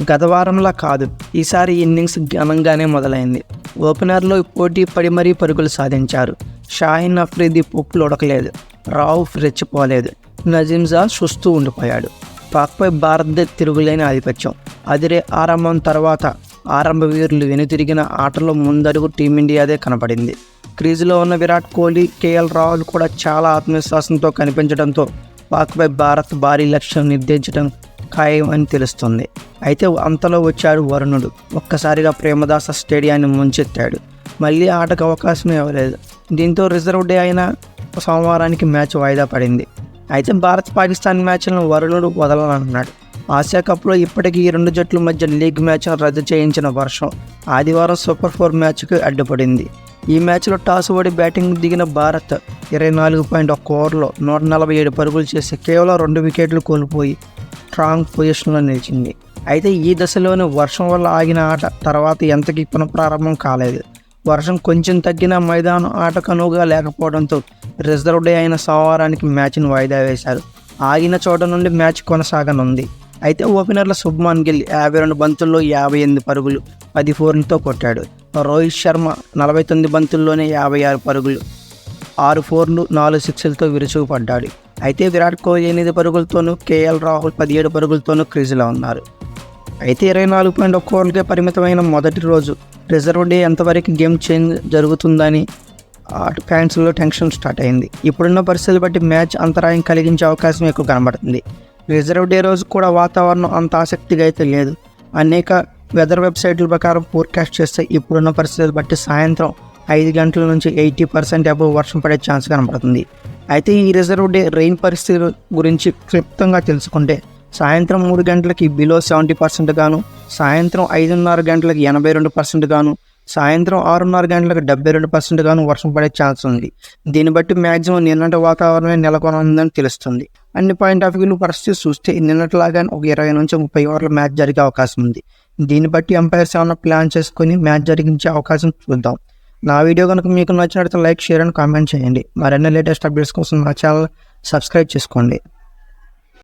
గత వారంలా కాదు, ఈసారి ఇన్నింగ్స్ ఘనంగానే మొదలైంది. ఓపెనర్లో పోటీ పడి మరీ పరుగులు సాధించారు. షాహీన్ అఫ్రీది పప్పులు ఉడకలేదు, రౌఫ్ రెచ్చిపోలేదు, నజీంజా సుస్తూ ఉండిపోయాడు. పాక్పై భారత్ తిరుగులేని ఆధిపత్యం. అదిరే ఆరంభం తర్వాత ఆరంభ వీరులు వెనుతిరిగిన ఆటలో ముందడుగు టీమిండియాదే కనపడింది. క్రీజులో ఉన్న విరాట్ కోహ్లీ, కేఎల్ రాహుల్ కూడా చాలా ఆత్మవిశ్వాసంతో కనిపించడంతో పాక్పై భారత్ భారీ లక్ష్యం నిర్దేశించడం ఖాయం అని తెలుస్తుంది. అయితే అంతలో వచ్చాడు వరుణుడు. ఒక్కసారిగా ప్రేమదాస స్టేడియాన్ని ముంచెత్తాడు. మళ్ళీ ఆటకు అవకాశం ఇవ్వలేదు. దీంతో రిజర్వ్ డే అయిన సోమవారానికి మ్యాచ్ వాయిదా పడింది. అయితే భారత్ పాకిస్తాన్ మ్యాచ్లను వరుణుడు వదలనున్నాడు. ఆసియా కప్లో ఇప్పటికీ ఈ రెండు జట్ల మధ్య లీగ్ మ్యాచ్ను రద్దు చేయించిన వర్షం ఆదివారం సూపర్ 4 మ్యాచ్కు అడ్డుపడింది. ఈ మ్యాచ్లో టాస్ ఓడి బ్యాటింగ్ దిగిన భారత్ 24.1 ఓవర్లో 147 పరుగులు చేసి కేవలం 2 వికెట్లు కోల్పోయి స్ట్రాంగ్ పొజిషన్లో నిలిచింది. అయితే ఈ దశలోనే వర్షం వల్ల ఆగిన ఆట తర్వాత ఎంతకీ పునఃప్రారంభం కాలేదు. వర్షం కొంచెం తగ్గిన మైదానం ఆటకు అనువుగా లేకపోవడంతో రిజర్వ్ డే అయిన సోమవారానికి మ్యాచ్ను వాయిదా వేశారు. ఆగిన చోట నుండి మ్యాచ్ కొనసాగనుంది. అయితే ఓపెనర్ల శుభ్మాన్ గిల్ 52 బంతుల్లో 58 పరుగులు 10 ఫోర్లతో కొట్టాడు. రోహిత్ శర్మ 49 బంతుల్లోనే 56 పరుగులు 6 ఫోర్లు 4 సిక్స్లతో విరుచుకుపడ్డాడు. అయితే విరాట్ కోహ్లీ 8 పరుగులతోనూ, కేఎల్ రాహుల్ 17 పరుగులతోనూ క్రీజులో ఉన్నారు. అయితే 24.1 ఓవర్లకే పరిమితమైన మొదటి రోజు రిజర్వ్ డే ఎంతవరకు గేమ్ చేంజ్ జరుగుతుందని ఫ్యాన్స్లో టెన్షన్ స్టార్ట్ అయింది. ఇప్పుడున్న పరిస్థితులు బట్టి మ్యాచ్ అంతరాయం కలిగించే అవకాశం ఎక్కువ కనబడుతుంది. రిజర్వ్ డే రోజు కూడా వాతావరణం అంత ఆసక్తిగా అయితే లేదు. అనేక వెదర్ వెబ్సైట్ల ప్రకారం ఫోర్కాస్ట్ చేస్తే ఇప్పుడున్న పరిస్థితులు బట్టి సాయంత్రం 5 గంటల నుంచి 80% అబోవ్ వర్షం పడే ఛాన్స్ కనబడుతుంది. అయితే ఈ రిజర్వ్ డే రెయిన్ పరిస్థితుల గురించి క్లుప్తంగా తెలుసుకుంటే సాయంత్రం 3 గంటలకి బిలో 70% గాను, సాయంత్రం 5:30 గంటలకి 82% గాను, సాయంత్రం 6:30 గంటలకు 72% గాను వర్షం పడే ఛాన్స్ ఉంది. దీన్ని బట్టి మ్యాక్సిమం నిన్నటి వాతావరణమే నెలకొనుందని తెలుస్తుంది. అన్ని పాయింట్ ఆఫ్ వ్యూ పరిస్థితి చూస్తే నిన్నటిలాగానే ఒక 20 నుంచి 30 ఓవర్ల మ్యాచ్ జరిగే అవకాశం ఉంది. దీన్ని బట్టి ఎంపైర్స్ ఏమైనా ప్లాన్ చేసుకొని మ్యాచ్ జరిగించే అవకాశం చూద్దాం. నా వీడియో కనుక మీకు నచ్చినట్లయితే లైక్, షేర్ అండ్ కామెంట్ చేయండి. మరిన్ని లేటెస్ట్ అప్డేట్స్ కోసం నా ఛానల్ సబ్స్క్రైబ్ చేసుకోండి.